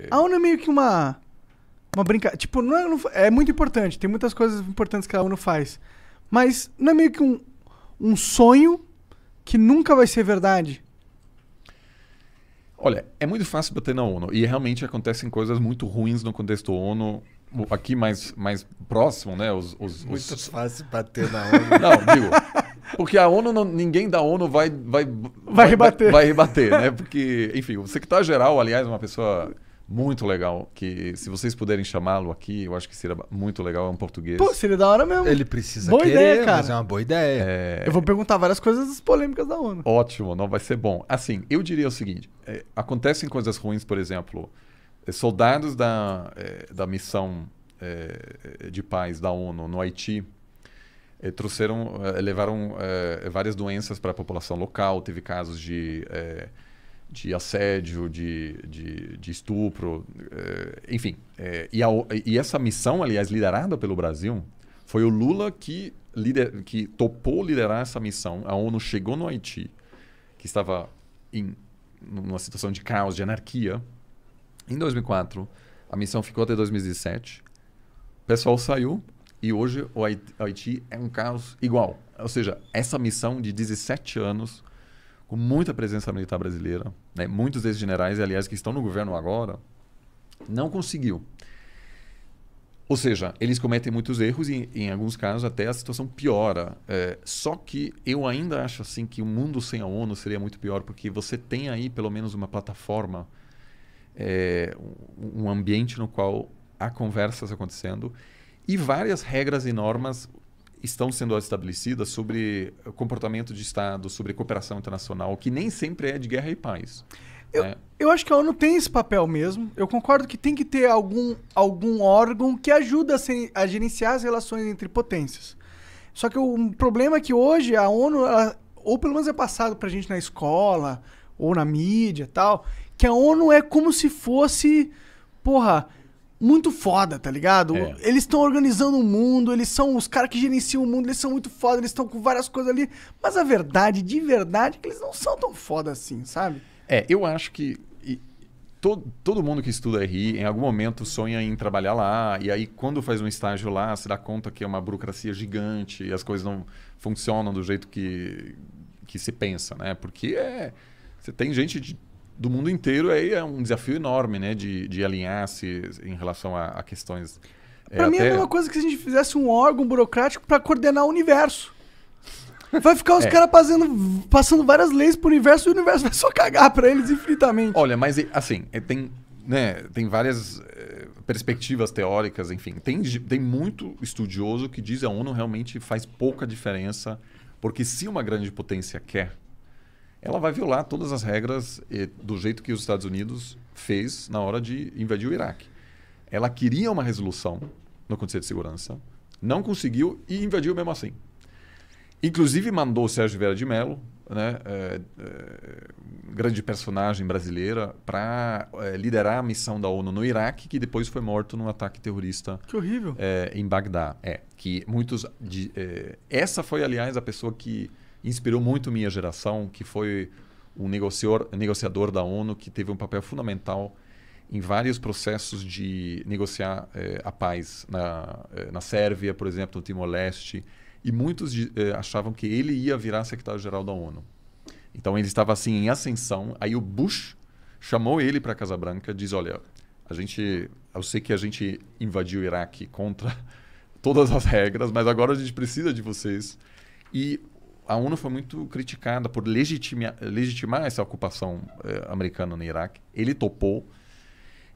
A ONU é meio que uma brincadeira. Tipo, é muito importante. Tem muitas coisas importantes que a ONU faz. Mas não é meio que um sonho que nunca vai ser verdade? Olha, é muito fácil bater na ONU. E realmente acontecem coisas muito ruins no contexto ONU. Aqui mais próximo, né? Muito fácil bater na ONU. Não, digo... Porque a ONU, ninguém da ONU vai rebater. Vai rebater, né? Porque, enfim, o secretário-geral, aliás, é uma pessoa muito legal, que se vocês puderem chamá-lo aqui, eu acho que seria muito legal, é um português. Pô, seria da hora mesmo. Ele precisa boa querer, ideia, cara. mas é uma boa ideia. Eu vou perguntar várias coisas polêmicas da ONU. Ótimo, não vai ser bom. Assim, eu diria o seguinte, acontecem coisas ruins, por exemplo, soldados da missão de paz da ONU no Haiti, levaram várias doenças para a população local, teve casos de assédio, de estupro, enfim. E essa missão, aliás, liderada pelo Brasil, foi o Lula que topou liderar essa missão. A ONU chegou no Haiti, que estava numa situação de caos, de anarquia, em 2004. A missão ficou até 2017. O pessoal saiu. E hoje o Haiti é um caos igual. Ou seja, essa missão de 17 anos, com muita presença militar brasileira, né, muitos desses generais, aliás, que estão no governo agora, não conseguiu. Ou seja, eles cometem muitos erros e, em alguns casos, até a situação piora. Só que eu ainda acho assim que o mundo sem a ONU seria muito pior, porque você tem aí pelo menos uma plataforma, um ambiente no qual há conversas acontecendo, e várias regras e normas estão sendo estabelecidas sobre comportamento de Estado, sobre cooperação internacional, que nem sempre é de guerra e paz. Eu acho que a ONU tem esse papel mesmo. Eu concordo que tem que ter algum órgão que ajuda a gerenciar as relações entre potências. Só que o problema é que hoje a ONU, ou pelo menos é passado pra gente na escola, ou na mídia e tal, que a ONU é como se fosse, muito foda, tá ligado? Eles estão organizando o mundo, eles são os caras que gerenciam o mundo, eles são muito foda, eles estão com várias coisas ali. Mas a verdade, de verdade, é que eles não são tão foda assim, sabe? Eu acho que todo mundo que estuda RI, em algum momento sonha em trabalhar lá, e aí quando faz um estágio lá, se dá conta que é uma burocracia gigante e as coisas não funcionam do jeito que se pensa, né? Porque você tem gente do mundo inteiro, aí é um desafio enorme, né? De alinhar-se em relação a questões... Pra mim é a mesma coisa que se a gente fizesse um órgão burocrático para coordenar o universo. Vai ficar os caras passando várias leis pro universo e o universo vai só cagar pra eles infinitamente. Olha, mas assim, tem várias perspectivas teóricas, enfim. Tem muito estudioso que diz que a ONU realmente faz pouca diferença, porque se uma grande potência quer, ela vai violar todas as regras do jeito que os Estados Unidos fez na hora de invadir o Iraque. Ela queria uma resolução no Conselho de Segurança, não conseguiu e invadiu mesmo assim. Inclusive mandou o Sérgio Vieira de Mello, né, grande personagem brasileira, para liderar a missão da ONU no Iraque, que depois foi morto num ataque terrorista. Que horrível. Em Bagdá. Que muitos essa foi, aliás, a pessoa que inspirou muito minha geração, que foi um negociador da ONU, que teve um papel fundamental em vários processos de negociar a paz na Sérvia, por exemplo, no Timor-Leste. E muitos achavam que ele ia virar secretário-geral da ONU. Então ele estava assim em ascensão. Aí o Bush chamou ele para a Casa Branca e diz: olha, eu sei que a gente invadiu o Iraque contra todas as regras, mas agora a gente precisa de vocês. E a ONU foi muito criticada por legitimar essa ocupação americana no Iraque. Ele topou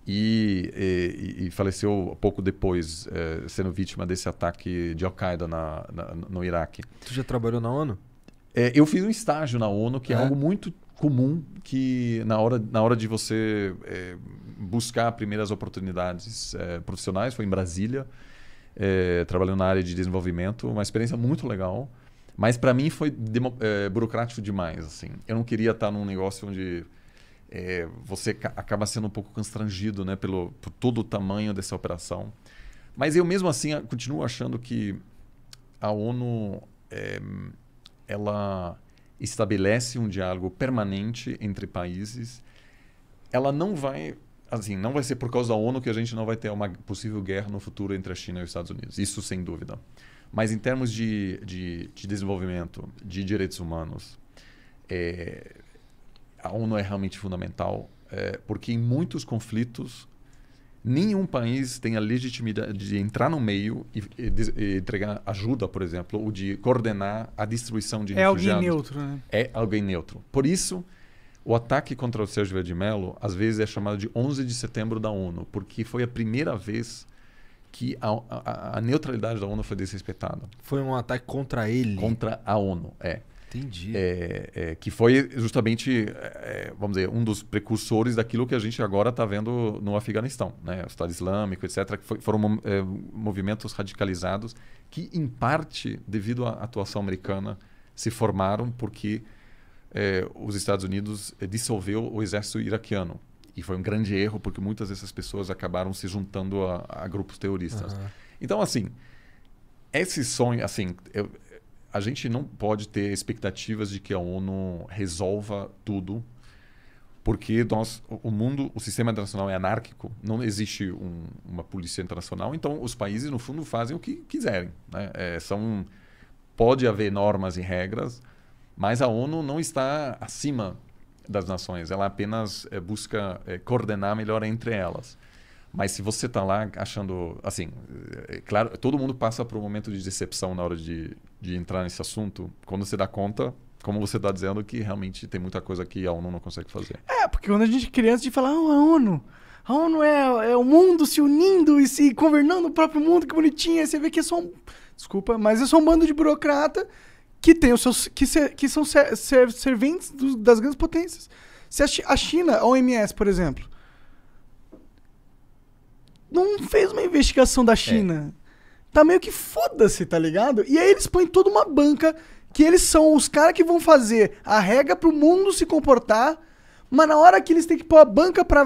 e faleceu pouco depois, sendo vítima desse ataque de Al-Qaeda no Iraque. Tu já trabalhou na ONU? Eu fiz um estágio na ONU, que é algo muito comum, que na hora de você buscar primeiras oportunidades profissionais, foi em Brasília, trabalhando na área de desenvolvimento, uma experiência muito legal. Mas para mim foi burocrático demais. Assim. Eu não queria estar num negócio onde você acaba sendo um pouco constrangido, né, por todo o tamanho dessa operação. Mas eu mesmo assim continuo achando que a ONU ela estabelece um diálogo permanente entre países. Ela não vai assim, não vai ser por causa da ONU que a gente não vai ter uma possível guerra no futuro entre a China e os Estados Unidos. Isso sem dúvida. Mas em termos de desenvolvimento, de direitos humanos, a ONU é realmente fundamental, porque em muitos conflitos nenhum país tem a legitimidade de entrar no meio e entregar ajuda, por exemplo, ou de coordenar a distribuição de refugiados. É alguém neutro, né? É alguém neutro. Por isso, o ataque contra o Sérgio Vieira de Mello, às vezes, é chamado de 11 de setembro da ONU, porque foi a primeira vez que a neutralidade da ONU foi desrespeitada. Foi um ataque contra ele? Contra a ONU, Entendi. Que foi justamente, vamos dizer, um dos precursores daquilo que a gente agora está vendo no Afeganistão, né? O Estado Islâmico, etc., que foram movimentos radicalizados que, em parte, devido à atuação americana, se formaram porque os Estados Unidos dissolveu o exército iraquiano. E foi um grande erro, porque muitas dessas pessoas acabaram se juntando a grupos terroristas. Uhum. Então, assim, esse sonho, assim, a gente não pode ter expectativas de que a ONU resolva tudo, porque o sistema internacional é anárquico, não existe uma polícia internacional, então os países, no fundo, fazem o que quiserem, né? Pode haver normas e regras, mas a ONU não está acima das nações, ela apenas busca coordenar melhor entre elas. Mas se você está lá achando, assim, claro, todo mundo passa por um momento de decepção na hora de entrar nesse assunto, quando você dá conta, como você está dizendo, que realmente tem muita coisa que a ONU não consegue fazer. Porque quando a gente é criança, a gente fala, a ONU é o mundo se unindo e se governando o próprio mundo, que bonitinho. Aí você vê que é só desculpa, mas é só um bando de burocrata que tem os seus, que são serventes das grandes potências. Se a China, a OMS, por exemplo, não fez uma investigação da China, tá meio que foda-se, tá ligado? E aí eles põem toda uma banca que eles são os caras que vão fazer a regra pro mundo se comportar, mas na hora que eles têm que pôr a banca pra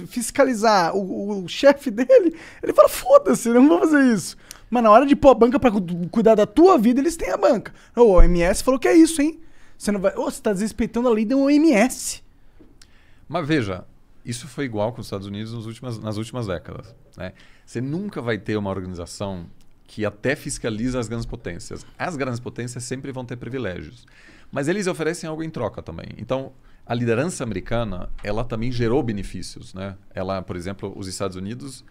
fiscalizar o chefe dele, ele fala, foda-se, não vou fazer isso. Mas na hora de pôr a banca pra cuidar da tua vida, eles têm a banca. O OMS falou que é isso, hein? Você não vai... você tá desrespeitando a lei da OMS. Mas veja, isso foi igual com os Estados Unidos nas últimas décadas, né? Você nunca vai ter uma organização que até fiscaliza as grandes potências. As grandes potências sempre vão ter privilégios. Mas eles oferecem algo em troca também. Então, a liderança americana, ela também gerou benefícios, né? Ela, por exemplo, os Estados Unidos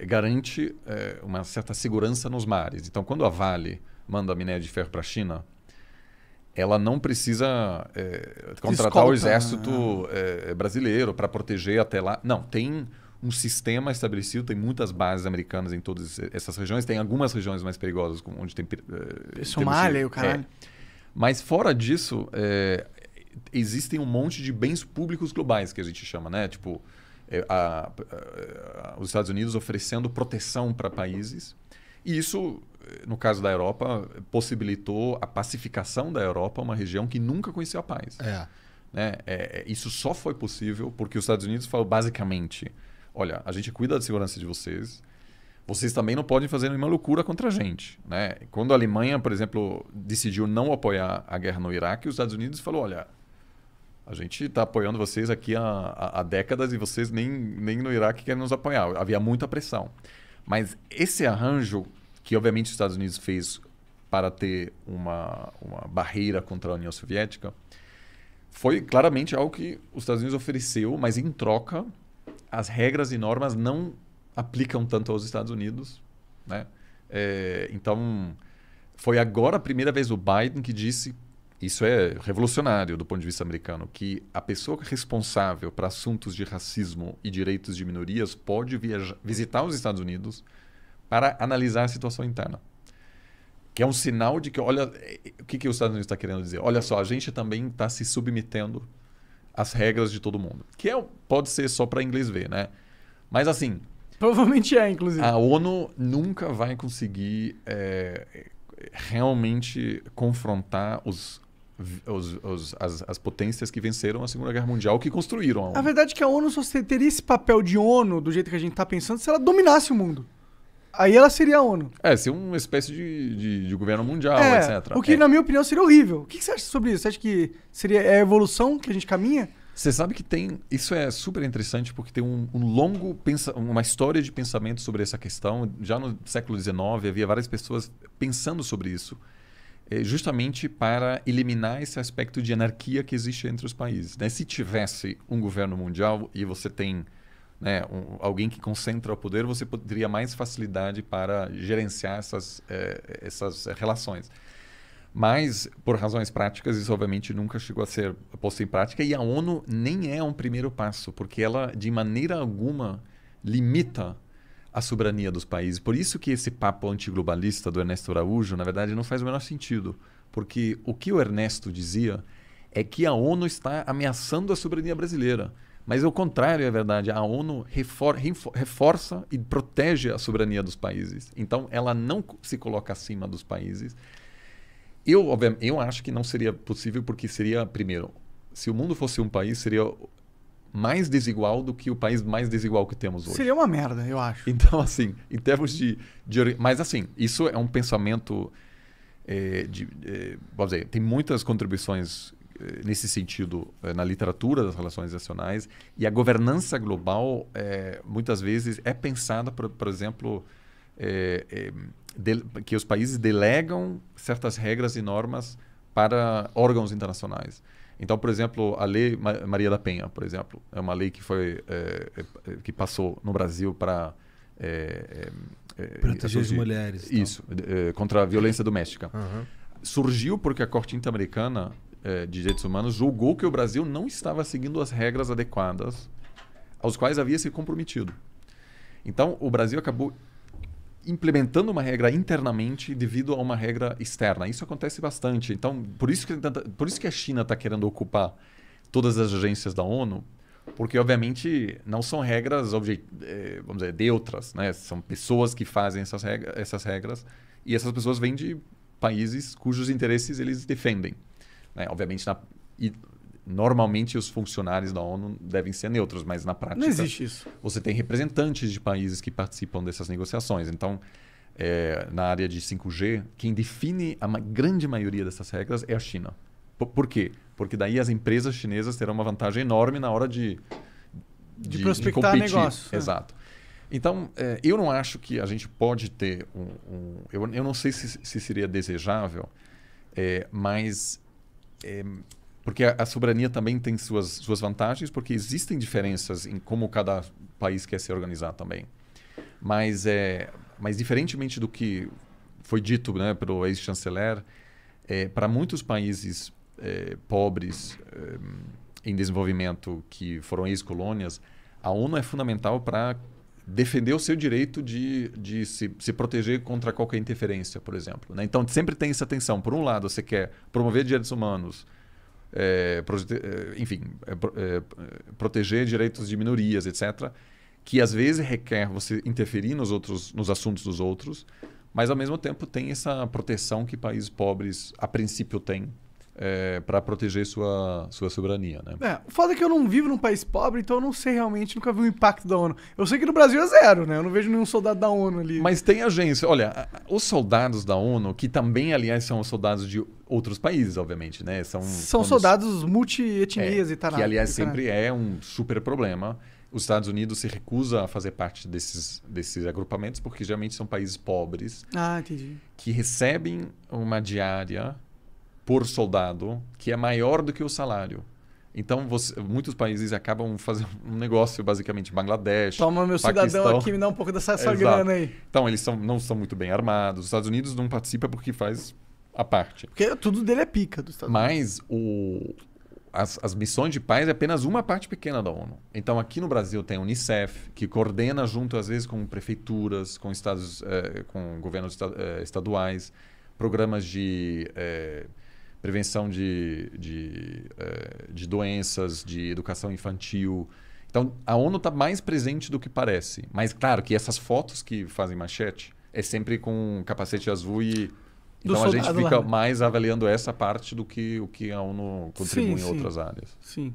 garante uma certa segurança nos mares. Então, quando a Vale manda minério de ferro para a China, ela não precisa contratar o exército brasileiro para proteger até lá. Não, tem um sistema estabelecido, tem muitas bases americanas em todas essas regiões, tem algumas regiões mais perigosas, onde tem... Somália e o caralho. Mas fora disso, existem um monte de bens públicos globais, que a gente chama, né? Tipo, os Estados Unidos oferecendo proteção para países. E isso, no caso da Europa, possibilitou a pacificação da Europa, uma região que nunca conheceu a paz. Né? Isso só foi possível porque os Estados Unidos falou basicamente, olha, a gente cuida da segurança de vocês, vocês também não podem fazer nenhuma loucura contra a gente. Né? Quando a Alemanha, por exemplo, decidiu não apoiar a guerra no Iraque, os Estados Unidos falou, olha, a gente está apoiando vocês aqui há décadas e vocês nem no Iraque querem nos apoiar. Havia muita pressão. Mas esse arranjo, que obviamente os Estados Unidos fez para ter uma barreira contra a União Soviética, foi claramente algo que os Estados Unidos ofereceu, mas em troca, as regras e normas não aplicam tanto aos Estados Unidos. Né? Então, foi agora a primeira vez o Biden que disse, isso é revolucionário do ponto de vista americano, que a pessoa responsável para assuntos de racismo e direitos de minorias pode visitar os Estados Unidos para analisar a situação interna. Que é um sinal de que, olha, o que os Estados Unidos está querendo dizer? Olha só, a gente também está se submetendo às regras de todo mundo. Que pode ser só para inglês ver, né? Mas assim... Provavelmente inclusive. A ONU nunca vai conseguir realmente confrontar as potências que venceram a Segunda Guerra Mundial, que construíram a ONU. A verdade é que a ONU só teria esse papel de ONU, do jeito que a gente está pensando, se ela dominasse o mundo. Aí ela seria a ONU. Ser uma espécie de governo mundial, etc. O que, na minha opinião, seria horrível. O que você acha sobre isso? Você acha que seria a evolução que a gente caminha? Você sabe que tem... Isso é super interessante porque tem uma história de pensamento sobre essa questão. Já no século XIX havia várias pessoas pensando sobre isso, justamente para eliminar esse aspecto de anarquia que existe entre os países, né? Se tivesse um governo mundial e você tem, né, alguém que concentra o poder, você teria mais facilidade para gerenciar essas relações. Mas, por razões práticas, isso obviamente nunca chegou a ser posto em prática. E a ONU nem é um primeiro passo, porque ela, de maneira alguma, limita a soberania dos países. Por isso que esse papo antiglobalista do Ernesto Araújo, na verdade, não faz o menor sentido. Porque o que o Ernesto dizia é que a ONU está ameaçando a soberania brasileira. Mas, ao contrário, é verdade. A ONU reforça e protege a soberania dos países. Então, ela não se coloca acima dos países. Eu acho que não seria possível porque seria, primeiro, se o mundo fosse um país, seria mais desigual do que o país mais desigual que temos hoje. Seria uma merda, eu acho. Então, assim, em termos mas, assim, isso é um pensamento... vamos dizer, tem muitas contribuições nesse sentido na literatura das relações internacionais, e a governança global, muitas vezes, é pensada, por exemplo... que os países delegam certas regras e normas para órgãos internacionais. Então, por exemplo, a Lei Maria da Penha, por exemplo, é uma lei que que passou no Brasil para proteger as mulheres. Isso, contra a violência doméstica. Uhum. Surgiu porque a Corte Interamericana de Direitos Humanos julgou que o Brasil não estava seguindo as regras adequadas aos quais havia se comprometido. Então, o Brasil acabou implementando uma regra internamente devido a uma regra externa. Isso acontece bastante. Então, por isso que a China está querendo ocupar todas as agências da ONU, porque, obviamente, não são regras, vamos dizer, neutras, né? São pessoas que fazem essas regras, e essas pessoas vêm de países cujos interesses eles defendem, né? Obviamente, normalmente os funcionários da ONU devem ser neutros, mas na prática... Não existe isso. Você tem representantes de países que participam dessas negociações. Então, na área de 5G, quem define a grande maioria dessas regras é a China. Por quê? Porque daí as empresas chinesas terão uma vantagem enorme na hora de prospectar negócios. Exato. Então, eu não acho que a gente pode ter eu não sei se seria desejável, mas... porque a soberania também tem suas vantagens, porque existem diferenças em como cada país quer se organizar também. Mas diferentemente do que foi dito, né, pelo ex-chanceler, para muitos países pobres em desenvolvimento que foram ex-colônias, a ONU é fundamental para defender o seu direito de se proteger contra qualquer interferência, por exemplo, né? Então, sempre tem essa tensão. Por um lado, você quer promover direitos humanos, proteger direitos de minorias, etc., que às vezes requer você interferir nos assuntos dos outros, mas ao mesmo tempo tem essa proteção que países pobres a princípio têm para proteger sua soberania, né? O foda é que eu não vivo num país pobre, então eu não sei realmente, nunca vi o impacto da ONU. Eu sei que no Brasil é zero, né? Eu não vejo nenhum soldado da ONU ali. Mas tem agência. Olha, os soldados da ONU, que também, aliás, são os soldados de outros países, obviamente, né? São soldados multi-etnias e tal. Que, aliás, sempre é um super problema. Os Estados Unidos se recusa a fazer parte desses agrupamentos, porque geralmente são países pobres. Ah, entendi. Que recebem uma diária por soldado que é maior do que o salário. Então, muitos países acabam fazendo um negócio, basicamente, Bangladesh, Toma, meu Paquistão. cidadão aqui, me dá um pouco dessa sua grana aí. Então, eles não são muito bem armados. Os Estados Unidos não participa porque faz a parte. Porque tudo dele é pica dos Estados Unidos. Mas as missões de paz é apenas uma parte pequena da ONU. Então, aqui no Brasil tem a Unicef, que coordena junto, às vezes, com prefeituras, com com governos estaduais, programas de... prevenção de doenças, de educação infantil. Então, a ONU está mais presente do que parece. Mas, claro, que essas fotos que fazem manchete é sempre com capacete azul e... Então, a gente fica mais avaliando essa parte do que o que a ONU contribui em outras áreas. Sim.